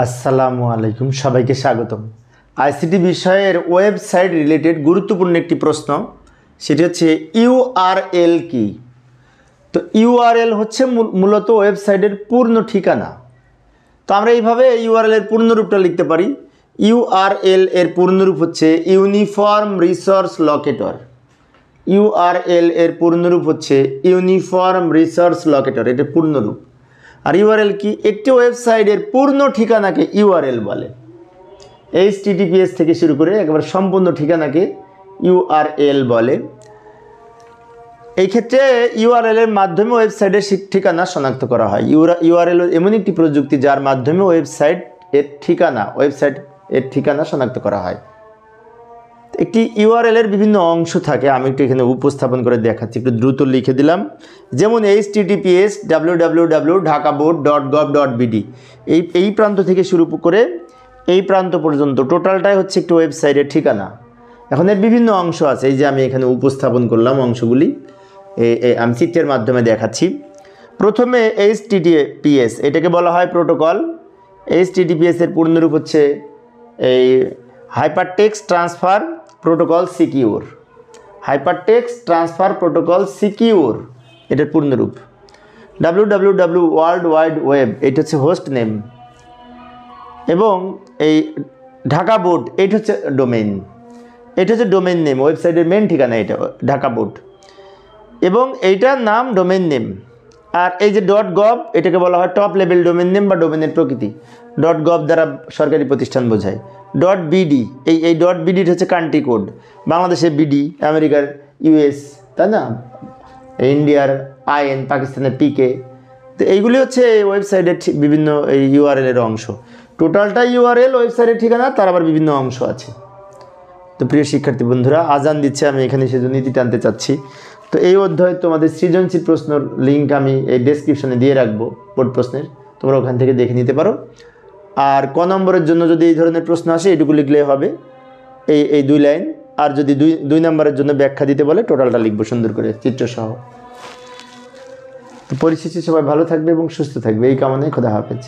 আসসালামু আলাইকুম, সবাইকে স্বাগতম। আইসিটি বিষয়ের ওয়েবসাইট রিলেটেড গুরুত্বপূর্ণ একটি প্রশ্ন, সেটি হচ্ছে ইউআরএল কি। তো ইউআরএল হচ্ছে মূলত ওয়েবসাইটের পূর্ণ ঠিকানা। তো আমরা এইভাবে ইউআরএল এর পূর্ণরূপটা লিখতে পারি। ইউআরএল এর পূর্ণরূপ হচ্ছে ইউনিফর্ম রিসোর্স লোকেটর। ইউআরএল এর পূর্ণরূপ হচ্ছে ইউনিফর্ম রিসোর্স লোকেটর, এটা পূর্ণরূপ। আর ইউআরএল কি? একটি ওয়েবসাইটের পূর্ণ ঠিকানাকে ইউআরএল বলে। HTTPS থেকে শুরু করে একেবারে সম্পূর্ণ ঠিকানাকে ইউআরএল বলে। এই ক্ষেত্রে ইউআরএল এর মাধ্যমে ওয়েবসাইটের ঠিকানা শনাক্ত করা হয়। ইউআরএল এমন একটি প্রযুক্তি যার মাধ্যমে ওয়েবসাইট এর ঠিকানা শনাক্ত করা হয়। একটি ইউআরএল এর বিভিন্ন অংশ থাকে, আমি একটু এখানে উপস্থাপন করে দেখাচ্ছি, একটু দ্রুত লিখে দিলাম। যেমন HTTPS www.dhakaboard.gov.bd, এই প্রান্ত থেকে শুরু করে এই প্রান্ত পর্যন্ত টোটালটাই হচ্ছে একটি ওয়েবসাইটের ঠিকানা। এখন এর বিভিন্ন অংশ আছে, এই যে আমি এখানে উপস্থাপন করলাম অংশগুলি, আমি চিত্রের মাধ্যমে দেখাচ্ছি। প্রথমে HTTPS, এটাকে বলা হয় প্রোটোকল। HTTPS এর পূর্ণরূপ হচ্ছে এই hypertext transfer protocol secure. Hypertext transfer protocol secure এটার পূর্ণরূপ। www ওয়ার্ল্ড ওয়াইড ওয়েব, এটা হচ্ছে হোস্ট নেম। এবং এই ঢাকা বোর্ড, এটা হচ্ছে ডোমেইন। এটা হচ্ছে ডোমেইন নেম, ওয়েবসাইটের মেন ঠিকানা এটা ঢাকা বোর্ড, এবং এইটার নাম ডোমেইন নেম। আর এই যে .gov, এটাকে বলা হয় টপ লেভেল ডোমেইন নেম বা ডোমেইনের প্রকৃতি। .gov দ্বারা সরকারি প্রতিষ্ঠান বোঝায়। .bd, এই .bd হচ্ছে কান্ট্রি কোড। বাংলাদেশের বিডি, আমেরিকার US, তাই না, ইন্ডিয়ার IN, পাকিস্তানের PK। তো এইগুলি হচ্ছে ওয়েবসাইটের বিভিন্ন এই ইউআরএল এর অংশ। টোটালটা ইউআরএল ওয়েবসাইটের ঠিকানা, তার আবার বিভিন্ন অংশ আছে। তো প্রিয় শিক্ষার্থী বন্ধুরা, আজান দিচ্ছে, আমি এখানে সেজন্য নীতি টানতে চাচ্ছি। তো এই অধ্যায়ে তোমাদের সৃজনশীল প্রশ্নের লিঙ্ক আমি এই ডেসক্রিপশনে দিয়ে রাখবো, বোর্ড প্রশ্নের, তোমরা ওখান থেকে দেখে নিতে পারো। আর ক নম্বরের জন্য যদি এই ধরনের প্রশ্ন আসে, এটুকু লিখলে হবে, এই 2 লাইন। আর যদি 2 নম্বরের জন্য ব্যাখ্যা দিতে বলে, টোটালটা লিখবো সুন্দর করে চিত্রসহ। তো পরিশেষে সবাই ভালো থাকবে এবং সুস্থ থাকবে, এই কামনায় খোদা হাফেজ।